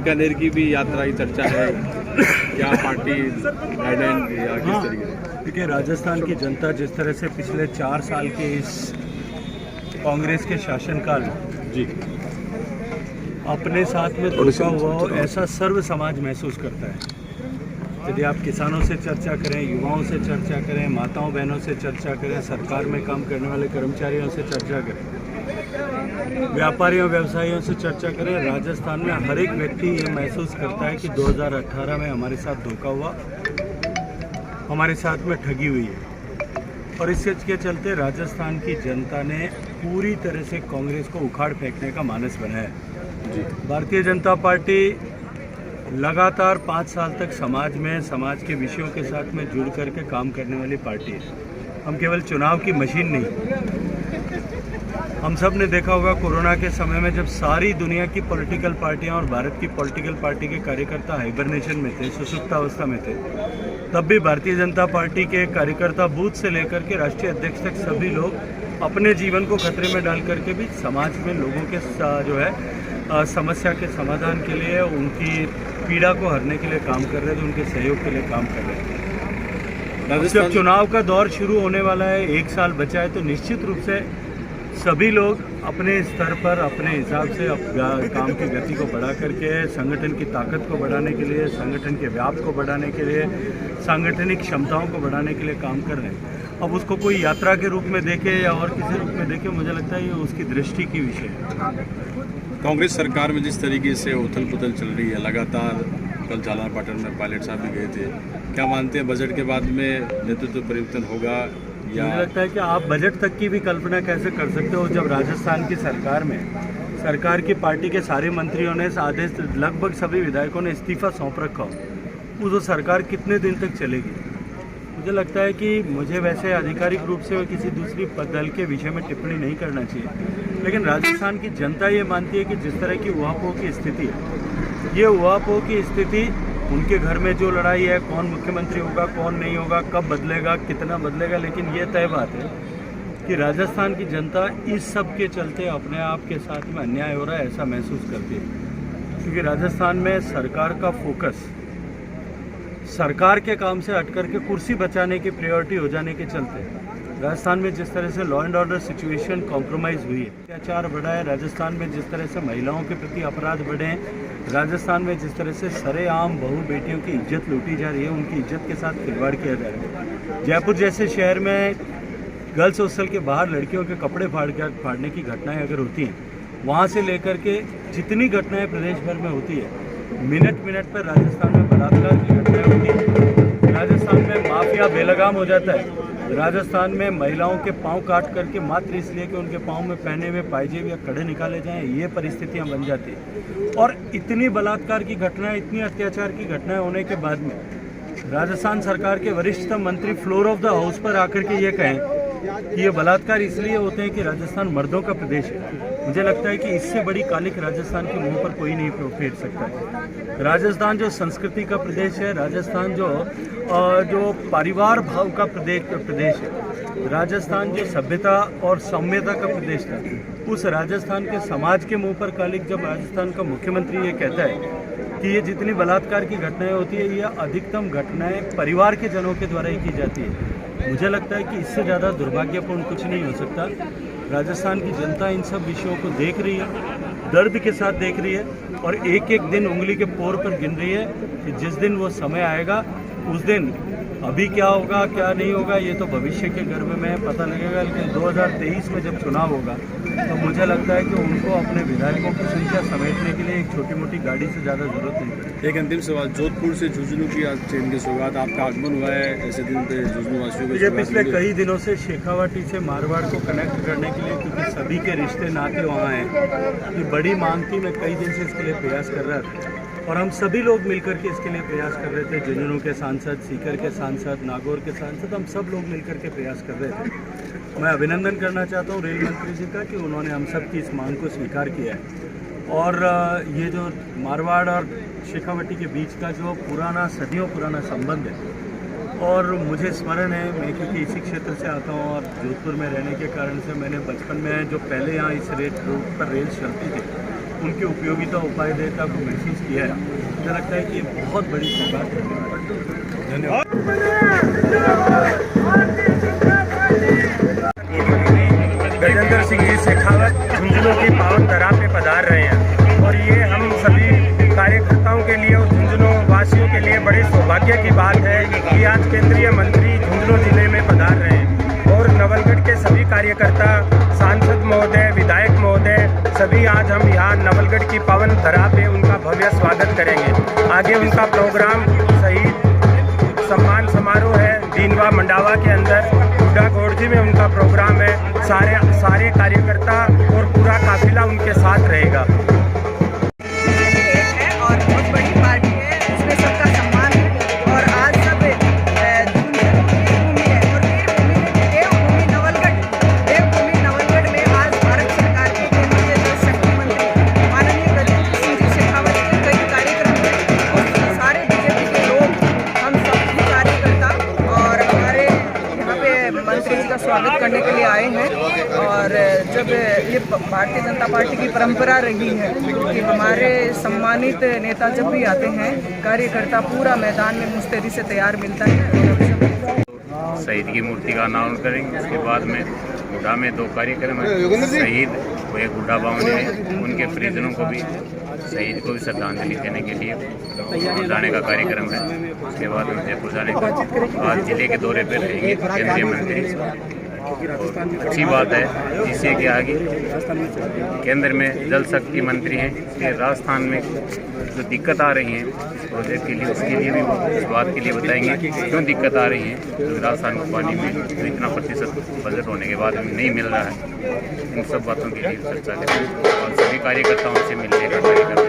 बीकानेर की भी यात्रा की चर्चा है, क्या पार्टी गाइडलाइन या किस तरीके से? देखिए, राजस्थान की जनता जिस तरह से पिछले 4 साल के इस कांग्रेस के शासनकाल में जी अपने साथ में धोखा हुआ हो, ऐसा सर्व समाज महसूस करता है। यदि आप किसानों से चर्चा करें, युवाओं से चर्चा करें, माताओं बहनों से चर्चा करें, सरकार में काम करने वाले कर्मचारियों से चर्चा करें, व्यापारियों व्यवसायियों से चर्चा करें, राजस्थान में हर एक व्यक्ति ये महसूस करता है कि 2018 में हमारे साथ धोखा हुआ, हमारे साथ में ठगी हुई है। और इस चीज़ के चलते राजस्थान की जनता ने पूरी तरह से कांग्रेस को उखाड़ फेंकने का मानस बनाया जी। भारतीय जनता पार्टी लगातार 5 साल तक समाज में, समाज के विषयों के साथ में जुड़ करके काम करने वाली पार्टी है। हम केवल चुनाव की मशीन नहीं, हम सब ने देखा होगा कोरोना के समय में जब सारी दुनिया की पॉलिटिकल पार्टियां और भारत की पॉलिटिकल पार्टी के कार्यकर्ता हाइबरनेशन में थे, सुसुप्तावस्था में थे, तब भी भारतीय जनता पार्टी के कार्यकर्ता बूथ से लेकर के राष्ट्रीय अध्यक्ष तक सभी लोग अपने जीवन को खतरे में डाल करके भी समाज में लोगों के जो है समस्या के समाधान के लिए, उनकी पीड़ा को हरने के लिए काम कर रहे थे, उनके सहयोग के लिए काम कर रहे थे। जब चुनाव का दौर शुरू होने वाला है, 1 साल बचा है, तो निश्चित रूप से सभी लोग अपने स्तर पर अपने हिसाब से काम की गति को बढ़ा करके, संगठन की ताकत को बढ़ाने के लिए, संगठन के व्याप को बढ़ाने के लिए, सांगठनिक क्षमताओं को बढ़ाने के लिए काम कर रहे हैं। अब उसको कोई यात्रा के रूप में देखे या और किसी रूप में देखे, मुझे लगता है ये उसकी दृष्टि की विषय है। कांग्रेस सरकार में जिस तरीके से उथल पुथल चल रही है लगातार, कल झालापाटन में पायलट साहब भी गए थे, क्या मानते हैं बजट के बाद में नेतृत्व परिवर्तन होगा? या मुझे लगता है कि आप बजट तक की भी कल्पना कैसे कर सकते हो जब राजस्थान की सरकार में, सरकार की पार्टी के सारे मंत्रियों ने आदेश, लगभग सभी विधायकों ने इस्तीफा सौंप रखा हो, वो सरकार कितने दिन तक चलेगी? मुझे लगता है कि मुझे वैसे आधिकारिक रूप से किसी दूसरी दल के विषय में टिप्पणी नहीं करना चाहिए, लेकिन राजस्थान की जनता ये मानती है कि जिस तरह की उहापोह की स्थिति है, ये उहापोह की स्थिति, उनके घर में जो लड़ाई है, कौन मुख्यमंत्री होगा, कौन नहीं होगा, कब बदलेगा, कितना बदलेगा, लेकिन ये तय बात है कि राजस्थान की जनता इस सब के चलते अपने आप के साथ में अन्याय हो रहा है ऐसा महसूस करती है। क्योंकि राजस्थान में सरकार का फोकस सरकार के काम से हट करके कुर्सी बचाने की प्रायोरिटी हो जाने के चलते राजस्थान में जिस तरह से law and order situation compromise हुई है, अत्याचार बढ़ा है, राजस्थान में जिस तरह से महिलाओं के प्रति अपराध बढ़े हैं, राजस्थान में जिस तरह से सरेआम बहू बेटियों की इज्जत लूटी जा रही है, उनकी इज्जत के साथ खिलवाड़ किया जा रहा है। जयपुर जैसे शहर में गर्ल्स हॉस्टल के बाहर लड़कियों के कपड़े फाड़ने की घटनाएं अगर होती हैं, वहाँ से लेकर के जितनी घटनाएं प्रदेश भर में होती है, मिनट मिनट पर राजस्थान में बलात्कार की घटनाएं होती है, राजस्थान में माफिया बेलगाम हो जाता है, राजस्थान में महिलाओं के पाँव काट करके मात्र इसलिए कि उनके पाँव में पहने हुए पायजेब या कड़े निकाले जाएं, ये परिस्थितियां बन जाती हैं। और इतनी बलात्कार की घटनाएं, इतनी अत्याचार की घटनाएं होने के बाद में राजस्थान सरकार के वरिष्ठतम मंत्री फ्लोर ऑफ द हाउस पर आकर के ये कहें कि ये बलात्कार इसलिए होते हैं कि राजस्थान मर्दों का प्रदेश है। मुझे लगता है कि इससे बड़ी कालिक राजस्थान के मुंह पर कोई नहीं फेर सकता है। राजस्थान जो संस्कृति का प्रदेश है, राजस्थान जो परिवार भाव का प्रदेश है, राजस्थान जो सभ्यता और सौम्यता का प्रदेश था, उस राजस्थान के समाज के मुंह पर कालिक जब राजस्थान का मुख्यमंत्री ये कहता है कि ये जितनी बलात्कार की घटनाएं होती है, ये अधिकतम घटनाएं परिवार के जनों के द्वारा ही की जाती है, मुझे लगता है कि इससे ज़्यादा दुर्भाग्यपूर्ण कुछ नहीं हो सकता। राजस्थान की जनता इन सब विषयों को देख रही है, दर्द के साथ देख रही है और एक एक दिन उंगली के पोर पर गिन रही है कि जिस दिन वो समय आएगा उस दिन अभी क्या होगा क्या नहीं होगा ये तो भविष्य के गर्भ में पता लगेगा, लेकिन 2023 में जब चुनाव होगा तो मुझे लगता है कि उनको अपने विधायकों की संख्या समेटने के लिए एक छोटी मोटी गाड़ी से ज़्यादा जरूरत नहीं पड़ेगी। एक अंतिम सवाल, जोधपुर से झुंझुनू की आज ट्रेन की शुरुआत, आपका आगमन हुआ है ऐसे दिन पे झुंझुनू वासियों को? मुझे पिछले कई दिनों से शेखावाटी से मारवाड़ को कनेक्ट करने के लिए, क्योंकि सभी के रिश्ते नाते वहाँ हैं, ये बड़ी मांग थी, मैं कई दिन से इसके लिए प्रयास कर रहा था और हम सभी लोग मिलकर के इसके लिए प्रयास कर रहे थे। झुंझुनू के सांसद, सीकर के सांसद, नागौर के सांसद, हम सब लोग मिलकर के प्रयास कर रहे थे। मैं अभिनंदन करना चाहता हूँ रेल मंत्री जी का कि उन्होंने हम सब की इस मांग को स्वीकार किया है और ये जो मारवाड़ और शेखावाटी के बीच का जो पुराना, सदियों पुराना संबंध है, और मुझे स्मरण है, मैं क्योंकि इसी क्षेत्र से आता हूँ और जोधपुर में रहने के कारण से मैंने बचपन में जो पहले यहाँ इस रूट पर रेल चलती थी उनकी उपयोगिता उपादेयता को महसूस किया है, मुझे लगता है कि ये बहुत बड़ी सौगात है। धन्यवाद। गजेंद्र सिंह जी शेखावत झुंझुनू की पावन धरा पे पधार रहे हैं और ये हम सभी कार्यकर्ताओं के लिए और झुंझुनू वासियों के लिए बड़े सौभाग्य की बात है कि आज केंद्रीय मंत्री झुंझुनू जिले में पधार रहे हैं और नवलगढ़ के सभी कार्यकर्ता, सांसद महोदय, विधायक महोदय सभी आज हम यहाँ नवलगढ़ की पावन धरा पे उनका भव्य स्वागत करेंगे। आगे उनका प्रोग्राम शहीद सम्मान समारोह है दीनवा मंडावा के अंदर, गुड्डा गोड़जी में उनका प्रोग्राम है। सारे कार्यकर्ता और पूरा काफिला उनके साथ रहेगा। और बहुत बड़ी पार्टी है, उसमें सबका सम्मान है और आज सब देवभूमि है और देवभूमि नवलगढ़ में आज भारत सरकार के केंद्रीय जल शक्ति मंत्री माननीय गजेंद्र सिंह जी शेखावत के कई कार्यक्रम हैं और सारे बीजेपी के लोग, हम सभी कार्यकर्ता और हमारे यहाँ पे मंत्री जी का स्वागत करने के लिए आए हैं। और जब ये भारतीय जनता पार्टी की परंपरा रही है कि हमारे सम्मानित नेता जब भी आते हैं, कार्यकर्ता पूरा मैदान में मुस्तैदी से तैयार मिलता है। शहीद की मूर्ति का अनावरण करेंगे। उसके बाद में गुड्डा में 2 कार्यक्रम है, शहीद वो एक गुड्डा बावनी है, उनके परिजनों को भी शहीद को भी श्रद्धांजलि देने के लिए जाने का कार्यक्रम है। उसके बाद में जयपुर जाने के बाद जिले के दौरे पर रहेंगे केंद्रीय मंत्री। और अच्छी बात है जिससे कि आगे केंद्र में जल शक्ति मंत्री हैं कि राजस्थान में जो दिक्कत आ रही है प्रोजेक्ट के लिए, उसके लिए भी वो इस बात के लिए बताएंगे क्यों दिक्कत आ रही है। तो राजस्थान को पानी में जो इतना प्रतिशत बजट होने के बाद भी नहीं मिल रहा है, इन सब बातों के लिए चर्चा करेंगे और सभी कार्यकर्ताओं से मिलने का कार्यक्रम